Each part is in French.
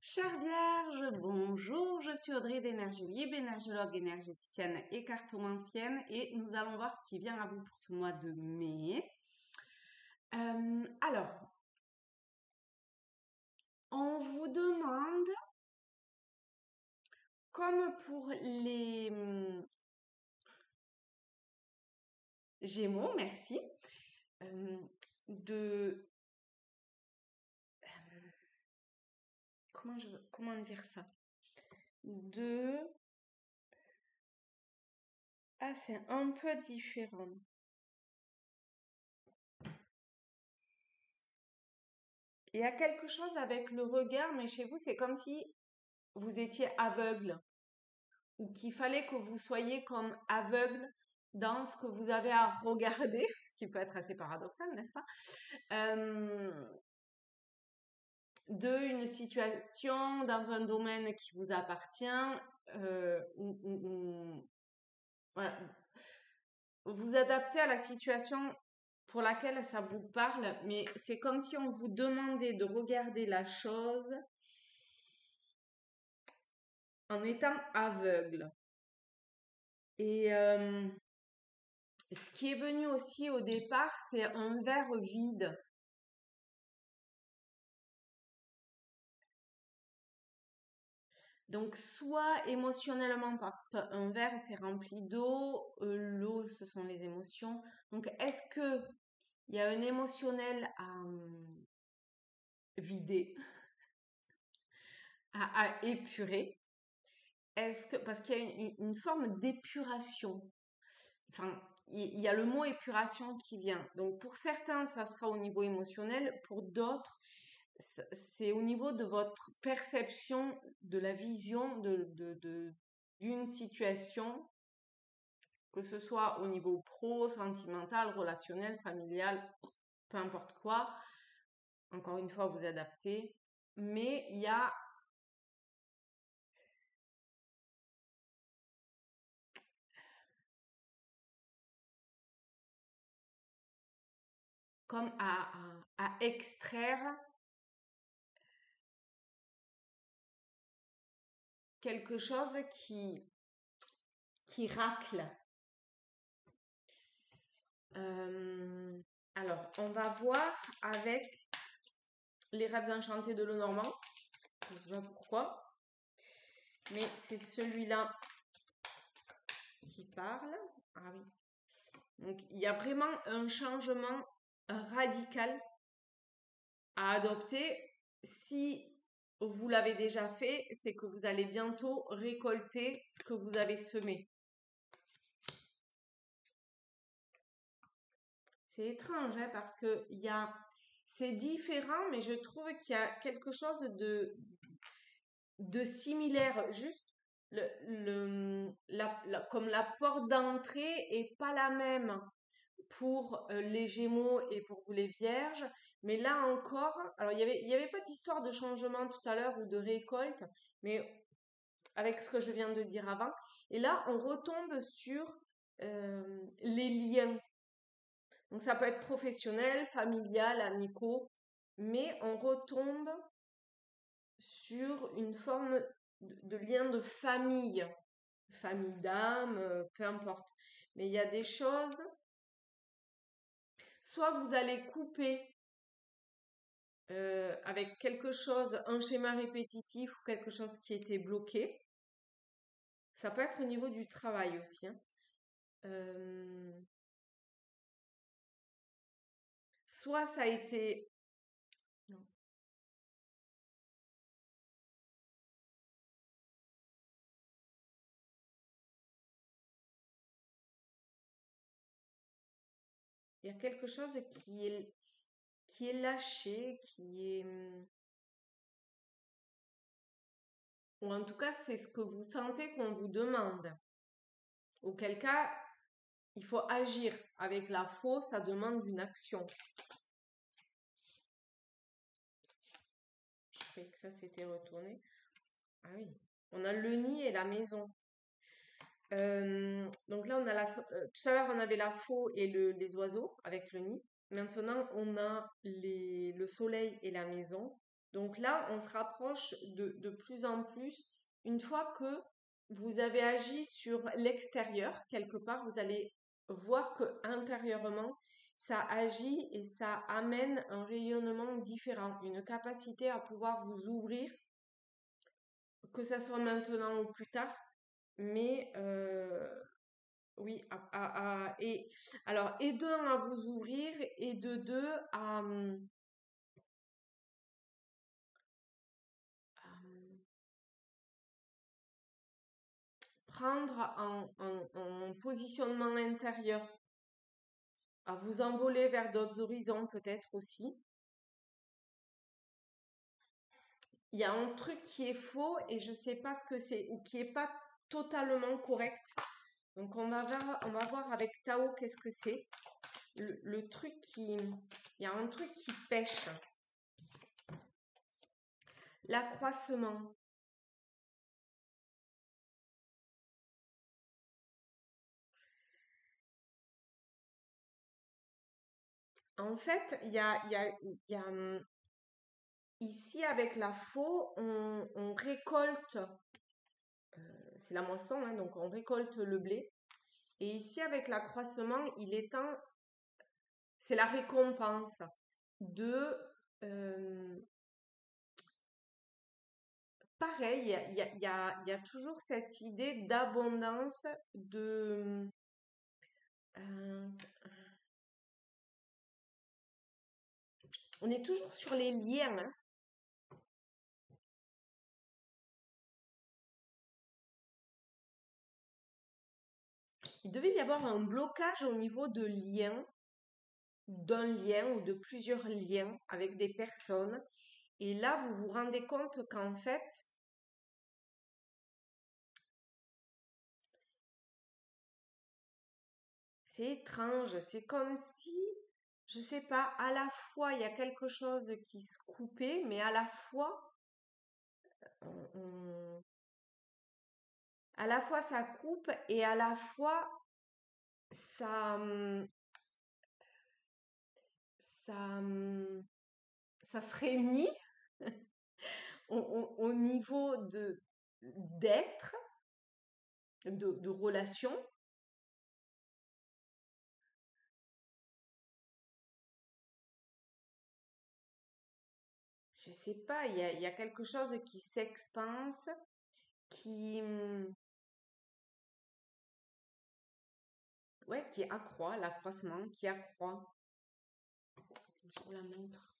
Chère Vierge, bonjour, je suis Audrey d'Énergie Libre, énergologue, énergéticienne et cartomancienne et nous allons voir ce qui vient à vous pour ce mois de mai. Alors, on vous demande, comme pour les Gémeaux, merci, de... comment dire ça? Ah, c'est un peu différent. Il y a quelque chose avec le regard, mais chez vous, c'est comme si vous étiez aveugle ou qu'il fallait que vous soyez comme aveugle dans ce que vous avez à regarder, ce qui peut être assez paradoxal, n'est-ce pas? Une situation dans un domaine qui vous appartient, voilà, vous adaptez à la situation pour laquelle ça vous parle, mais c'est comme si on vous demandait de regarder la chose en étant aveugle. Et ce qui est venu aussi au départ, c'est un verre vide. Donc, soit émotionnellement, parce qu'un verre, c'est rempli d'eau, l'eau, ce sont les émotions. Donc, est-ce que il y a un émotionnel à vider, à épurer? Est-ce que, parce qu'il y a une forme d'épuration. Enfin, il y a le mot épuration qui vient. Donc, pour certains, ça sera au niveau émotionnel. Pour d'autres, c'est au niveau de votre perception, de la vision d'une situation, que ce soit au niveau pro, sentimental, relationnel, familial, peu importe quoi. Encore une fois, vous adaptez. Mais il y a comme à extraire quelque chose qui racle. Alors, on va voir avec les rêves enchantés de Lenormand. Je ne sais pas pourquoi, mais c'est celui-là qui parle. Ah oui. Donc, il y a vraiment un changement radical à adopter. Si vous l'avez déjà fait, c'est que vous allez bientôt récolter ce que vous avez semé. C'est étrange, hein, parce que c'est différent, mais je trouve qu'il y a quelque chose de similaire. Juste, comme la porte d'entrée est pas la même pour les Gémeaux et pour vous les Vierges. Mais là encore, alors il y avait pas d'histoire de changement tout à l'heure ou de récolte, mais avec ce que je viens de dire avant. Et là, on retombe sur les liens. Donc ça peut être professionnel, familial, amicaux, mais on retombe sur une forme de lien de famille, famille d'âme, peu importe. Mais il y a des choses, soit vous allez couper avec quelque chose, un schéma répétitif ou quelque chose qui était bloqué. Ça peut être au niveau du travail aussi, hein. Soit ça a été... Non. Il y a quelque chose qui est lâché, qui est... Ou en tout cas, c'est ce que vous sentez qu'on vous demande. Auquel cas, il faut agir. Avec la faux, ça demande une action. Je croyais que ça s'était retourné. Ah oui. On a le nid et la maison. Donc là, tout à l'heure, on avait la faux et les oiseaux avec le nid. Maintenant, on a le soleil et la maison. Donc là, on se rapproche de plus en plus. Une fois que vous avez agi sur l'extérieur, quelque part, vous allez voir que intérieurement, ça agit et ça amène un rayonnement différent, une capacité à pouvoir vous ouvrir, que ça soit maintenant ou plus tard. Mais oui, et alors, et de un, à vous ouvrir, et de deux, à prendre en positionnement intérieur, à vous envoler vers d'autres horizons peut-être aussi. Il y a un truc qui est faux et je sais pas ce que c'est ou qui est pas totalement correct. Donc on va voir avec Tao qu'est-ce que c'est. Le truc qui... Il y a un truc qui pêche. L'accroissement. En fait, ici avec la faux, on récolte, c'est la moisson, hein, donc on récolte le blé. Et ici avec l'accroissement, il est temps, c'est la récompense de, euh, pareil, il y a toujours cette idée d'abondance, euh, on est toujours sur les liens, hein. Il devait y avoir un blocage au niveau de liens, d'un lien ou de plusieurs liens avec des personnes. Et là, vous vous rendez compte qu'en fait, c'est étrange. C'est comme si, je sais pas, à la fois il y a quelque chose qui se coupait, mais à la fois, on- à la fois ça coupe et à la fois ça, ça, ça se réunit au niveau de d'être, de relation. Je sais pas, il y a quelque chose qui s'expanse, qui, ouais, qui accroît, l'accroissement, qui accroît. Je vous la montre.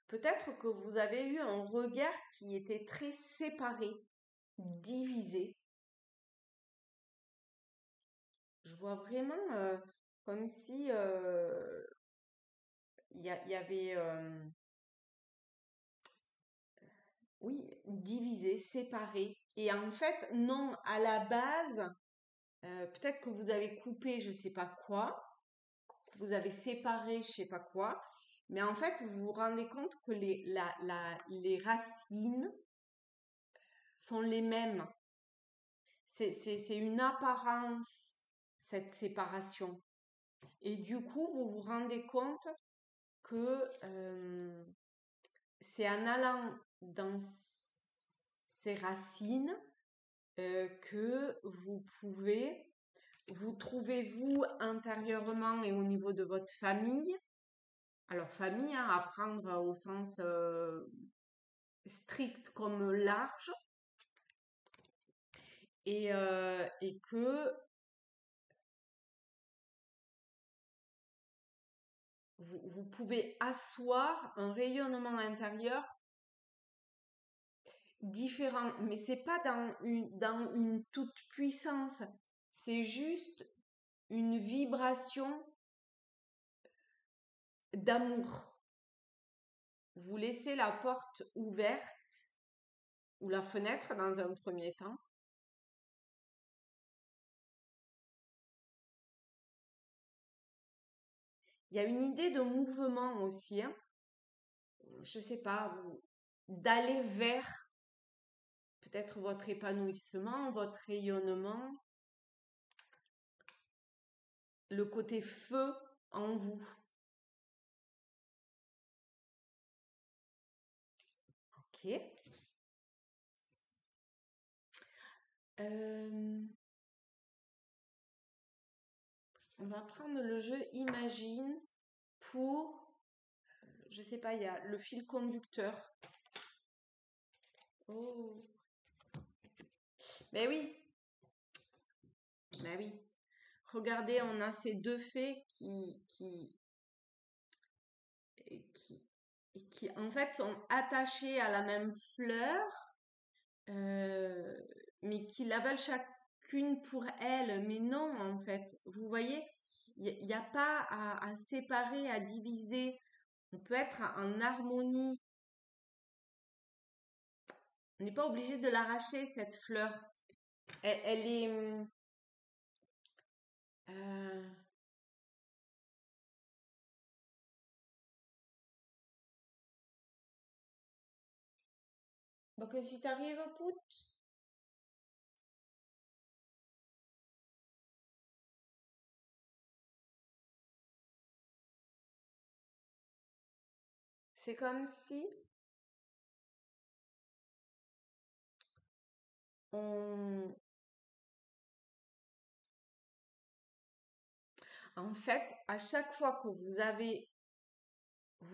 Peut-être que vous avez eu un regard qui était très séparé, divisé. Je vois vraiment comme si il y avait, oui, divisé, séparé. Et en fait, non, à la base, peut-être que vous avez coupé je sais pas quoi, que vous avez séparé je sais pas quoi, mais en fait, vous vous rendez compte que les racines sont les mêmes. C'est une apparence, cette séparation. Et du coup, vous vous rendez compte que c'est en allant dans ces racines que vous pouvez vous trouvez-vous intérieurement et au niveau de votre famille? Alors famille, hein, à prendre au sens strict comme large, et que vous pouvez asseoir un rayonnement intérieur différent, mais c'est pas dans une toute puissance, c'est juste une vibration d'amour. Vous laissez la porte ouverte ou la fenêtre dans un premier temps. Il y a une idée de mouvement aussi, hein. Je sais pas, d'aller vers peut-être votre épanouissement, votre rayonnement, le côté feu en vous. Ok. On va prendre le jeu Imagine pour, je sais pas, il y a le fil conducteur. Oh. Ben oui, ben oui. Regardez, on a ces deux fées qui en fait sont attachées à la même fleur, mais qui la veulent chacune pour elle. Mais non, en fait, vous voyez, il n'y a pas à séparer, à diviser. On peut être en harmonie. On n'est pas obligé de l'arracher, cette fleur. Elle est... euh, donc, si t'arrives, Pout, c'est comme si on... En fait, à chaque fois que vous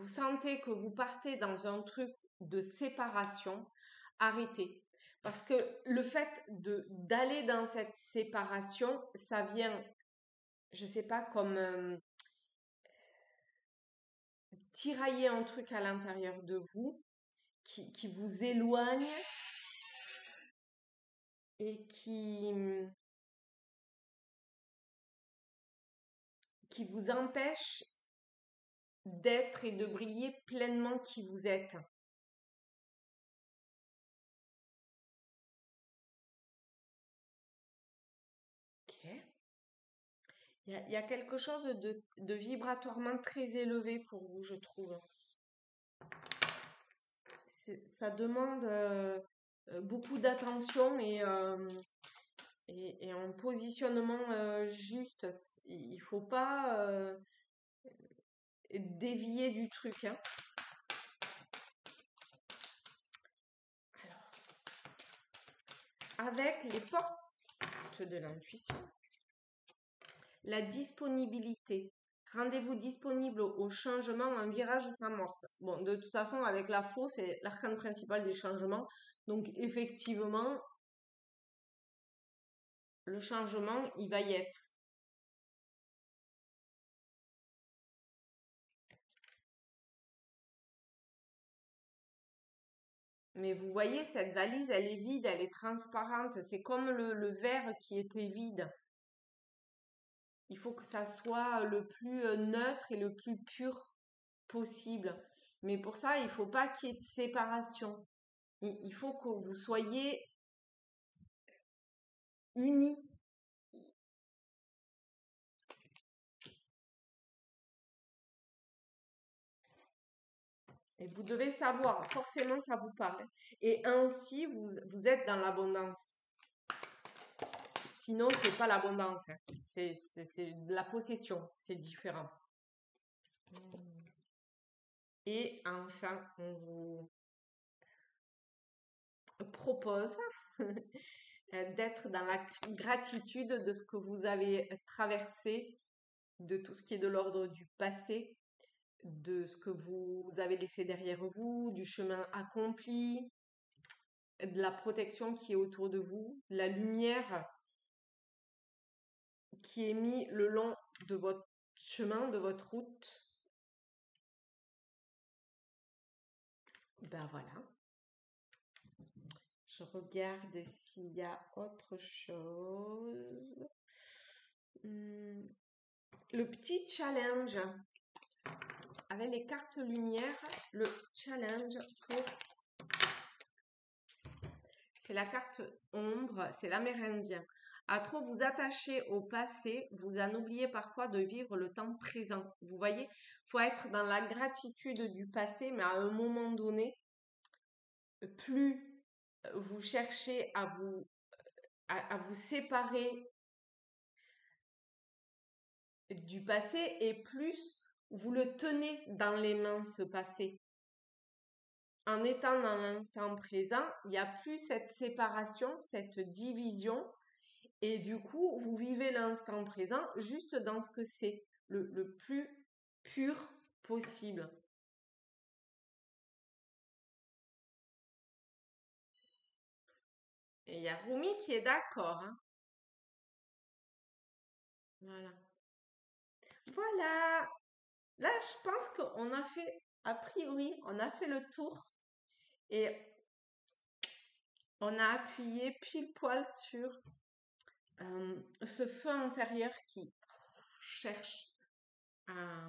sentez que vous partez dans un truc de séparation, arrêtez. Parce que le fait d'aller dans cette séparation, ça vient, je sais pas, comme tirailler un truc à l'intérieur de vous qui vous éloigne et qui vous empêche d'être et de briller pleinement qui vous êtes. Ok. Il y a quelque chose de vibratoirement très élevé pour vous, je trouve. Ça demande beaucoup d'attention et un positionnement juste. Il faut pas dévier du truc, hein. Alors, avec les portes de l'intuition, la disponibilité. Rendez-vous disponible au changement, un virage s'amorce. Bon, de toute façon, avec la faux, c'est l'arcane principal des changements. Donc, effectivement, le changement, il va y être. Mais vous voyez, cette valise, elle est vide, elle est transparente. C'est comme le verre qui était vide. Il faut que ça soit le plus neutre et le plus pur possible. Mais pour ça, il ne faut pas qu'il y ait de séparation. Il faut que vous soyez unis. Et vous devez savoir, forcément, ça vous parle. Et ainsi, vous êtes dans l'abondance. Sinon, c'est pas l'abondance, hein. C'est de la possession. C'est différent. Et enfin, on vous propose d'être dans la gratitude de ce que vous avez traversé, de tout ce qui est de l'ordre du passé, de ce que vous avez laissé derrière vous, du chemin accompli, de la protection qui est autour de vous, la lumière qui est mise le long de votre chemin, de votre route. Ben voilà. Je regarde s'il y a autre chose. Le petit challenge avec les cartes lumière, le challenge pour... C'est la carte ombre, c'est l'amérindien. À trop vous attacher au passé, vous en oubliez parfois de vivre le temps présent. Vous voyez, il faut être dans la gratitude du passé, mais à un moment donné, plus vous cherchez à vous séparer du passé et plus vous le tenez dans les mains, ce passé. En étant dans l'instant présent, il n'y a plus cette séparation, cette division. Et du coup, vous vivez l'instant présent juste dans ce que c'est, le plus pur possible. Et il y a Rumi qui est d'accord, hein. Voilà. Voilà. Là, je pense qu'on a fait, a priori, on a fait le tour et on a appuyé pile poil sur ce feu intérieur qui cherche à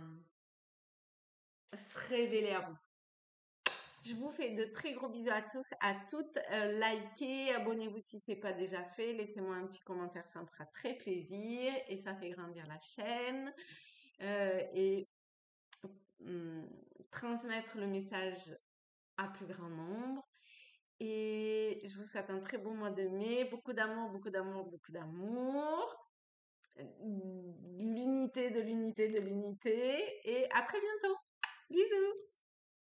se révéler à vous. Je vous fais de très gros bisous à tous, à toutes. Likez, abonnez-vous si ce n'est pas déjà fait. Laissez-moi un petit commentaire, ça me fera très plaisir et ça fait grandir la chaîne. Et transmettre le message à plus grand nombre. Et je vous souhaite un très bon mois de mai. Beaucoup d'amour, beaucoup d'amour, beaucoup d'amour. L'unité de l'unité de l'unité. Et à très bientôt. Bisous.